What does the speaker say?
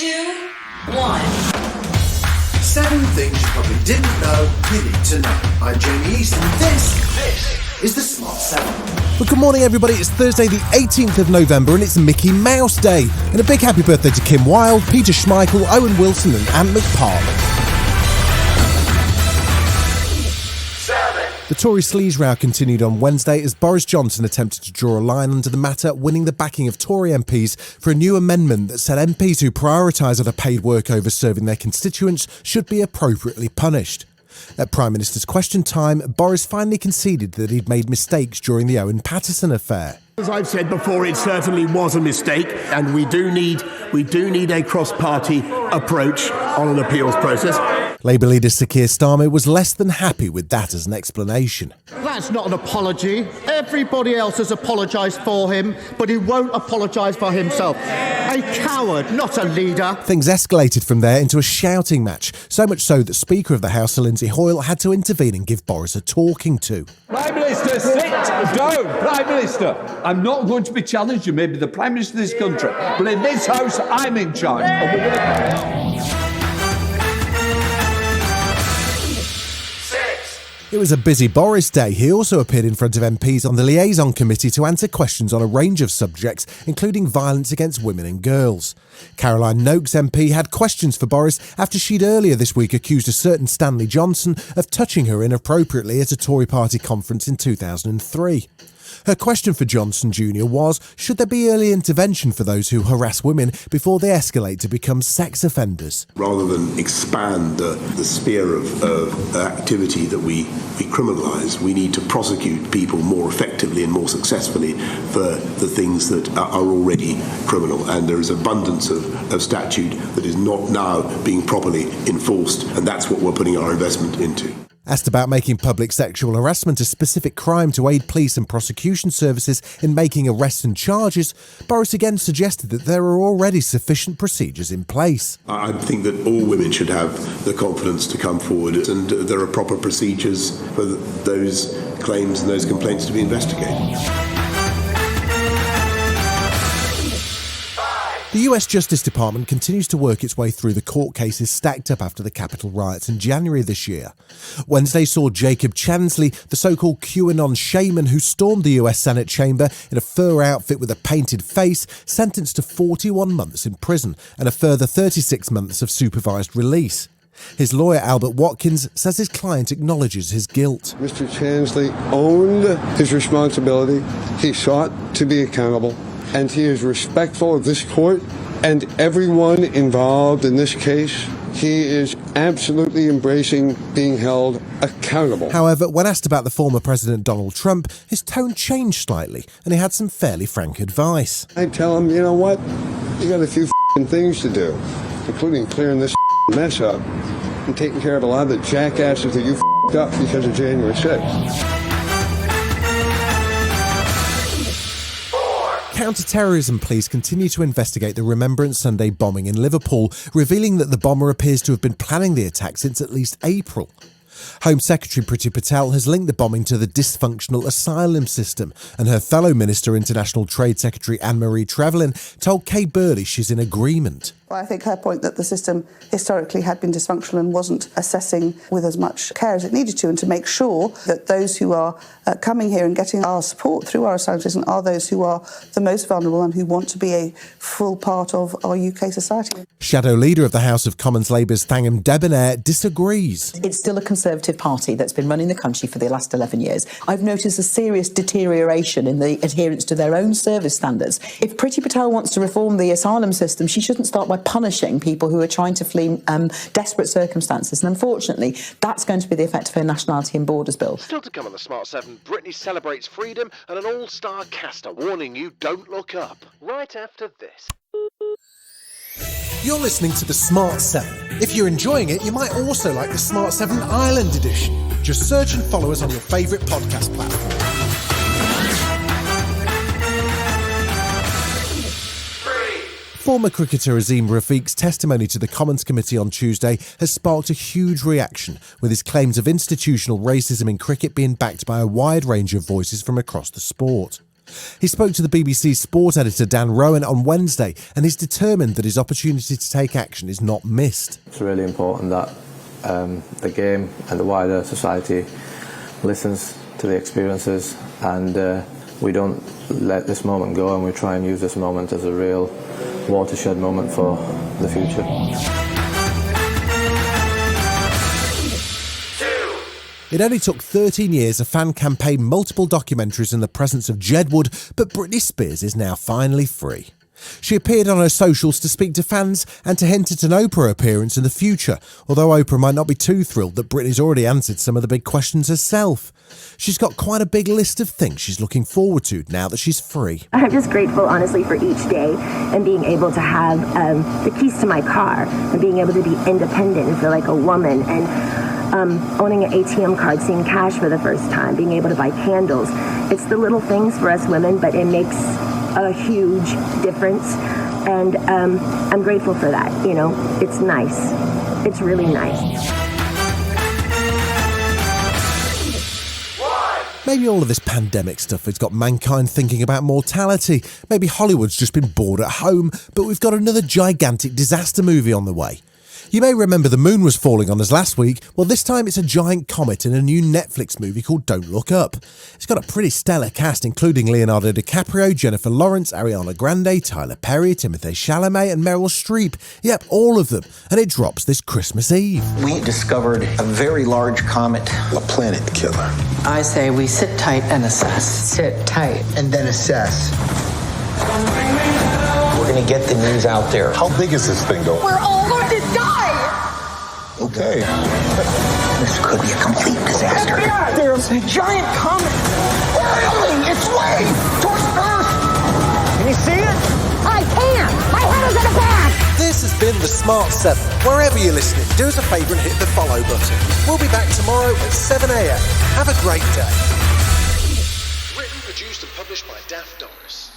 2, 1. 7 things you probably didn't know you need to know. I'm Jamie East, and this is the Smart 7. Well, good morning, everybody. It's Thursday, the 18th of November, and it's Mickey Mouse Day. And a big happy birthday to Kim Wilde, Peter Schmeichel, Owen Wilson, and Ant McPartlin. The Tory Sleaze Row continued on Wednesday as Boris Johnson attempted to draw a line under the matter, winning the backing of Tory MPs for a new amendment that said MPs who prioritise other paid work over serving their constituents should be appropriately punished. At Prime Minister's Question Time, Boris finally conceded that he'd made mistakes during the Owen Paterson affair. As I've said before, it certainly was a mistake, and we do need a cross-party approach on an appeals process. Labour leader Sir Keir Starmer was less than happy with that as an explanation. That's not an apology. Everybody else has apologised for him, but he won't apologise for himself. A coward, not a leader. Things escalated from there into a shouting match, so much so that Speaker of the House Sir Lindsay Hoyle had to intervene and give Boris a talking to. Prime Minister, sit down. Prime Minister, I'm not going to be challenged. You may be the Prime Minister of this country, but in this House, I'm in charge. And we're going to carry on. It was a busy Boris day. He also appeared in front of MPs on the liaison committee to answer questions on a range of subjects, including violence against women and girls. Caroline Noakes MP had questions for Boris after she'd earlier this week accused a certain Stanley Johnson of touching her inappropriately at a Tory party conference in 2003. Her question for Johnson Jr. was, should there be early intervention for those who harass women before they escalate to become sex offenders? Rather than expand the sphere of activity that we criminalise, we need to prosecute people more effectively and more successfully for the things that are already criminal. And there is abundance of statute that is not now being properly enforced, and that's what we're putting our investment into. Asked about making public sexual harassment a specific crime to aid police and prosecution services in making arrests and charges, Boris again suggested that there are already sufficient procedures in place. I think that all women should have the confidence to come forward, and there are proper procedures for those claims and those complaints to be investigated. The US Justice Department continues to work its way through the court cases stacked up after the Capitol riots in January this year. Wednesday saw Jacob Chansley, the so-called QAnon shaman who stormed the US Senate chamber in a fur outfit with a painted face, sentenced to 41 months in prison and a further 36 months of supervised release. His lawyer, Albert Watkins, says his client acknowledges his guilt. Mr. Chansley owned his responsibility. He sought to be accountable. And he is respectful of this court and everyone involved in this case. He is absolutely embracing being held accountable. However, when asked about the former President Donald Trump, his tone changed slightly and he had some fairly frank advice. I tell him, you know what? You got a few things to do, including clearing this mess up and taking care of a lot of the jackasses that you up because of January 6th. Counter-terrorism police continue to investigate the Remembrance Sunday bombing in Liverpool, revealing that the bomber appears to have been planning the attack since at least April. Home Secretary Priti Patel has linked the bombing to the dysfunctional asylum system, and her fellow Minister, International Trade Secretary Anne-Marie Trevelyan, told Kay Burley she's in agreement. Well, I think her point that the system historically had been dysfunctional and wasn't assessing with as much care as it needed to, and to make sure that those who are coming here and getting our support through our asylum system are those who are the most vulnerable and who want to be a full part of our UK society. Shadow Leader of the House of Commons Labour's Thangham Debonair disagrees. It's still a Conservative party that's been running the country for the last 11 years. I've noticed a serious deterioration in the adherence to their own service standards. If Priti Patel wants to reform the asylum system, she shouldn't start by punishing people who are trying to flee desperate circumstances. And unfortunately, that's going to be the effect of her Nationality and Borders Bill. Still to come on the Smart 7, Britney celebrates freedom and an all-star cast are warning you don't look up. Right after this. You're listening to the Smart 7. If you're enjoying it, you might also like the Smart 7 Island Edition. Just search and follow us on your favourite podcast platform. Former cricketer Azeem Rafiq's testimony to the Commons Committee on Tuesday has sparked a huge reaction, with his claims of institutional racism in cricket being backed by a wide range of voices from across the sport. He spoke to the BBC sport editor Dan Rowan on Wednesday and is determined that his opportunity to take action is not missed. It's really important that the game and the wider society listens to the experiences, and we don't let this moment go, and we try and use this moment as a real watershed moment for the future. It only took 13 years, a fan campaign, multiple documentaries and the presence of Jedward, but Britney Spears is now finally free. She appeared on her socials to speak to fans and to hint at an Oprah appearance in the future, although Oprah might not be too thrilled that Britney's already answered some of the big questions herself. She's got quite a big list of things she's looking forward to now that she's free. I'm just grateful, honestly, for each day and being able to have the keys to my car and being able to be independent and feel like a woman, and owning an ATM card, seeing cash for the first time, being able to buy candles. It's the little things for us women, but it makes a huge difference, and I'm grateful for that. You know, it's nice. It's really nice. Maybe all of this pandemic stuff has got mankind thinking about mortality. Maybe Hollywood's just been bored at home, but we've got another gigantic disaster movie on the way. You may remember the moon was falling on us last week. Well, this time it's a giant comet in a new Netflix movie called Don't Look Up. It's got a pretty stellar cast, including Leonardo DiCaprio, Jennifer Lawrence, Ariana Grande, Tyler Perry, Timothée Chalamet and Meryl Streep. Yep, all of them. And it drops this Christmas Eve. We discovered a very large comet, a planet killer. I say we sit tight and assess. Sit tight and then assess. We're going to get the news out there. How big is this thing, though? We're all going to die! Okay. This could be a complete disaster. There's a giant comet whirling its way towards Earth. Can you see it? I can! My head is in a bag! This has been The Smart 7. Wherever you're listening, do us a favour and hit the follow button. We'll be back tomorrow at 7 a.m. Have a great day. Written, produced and published by Daft Doris.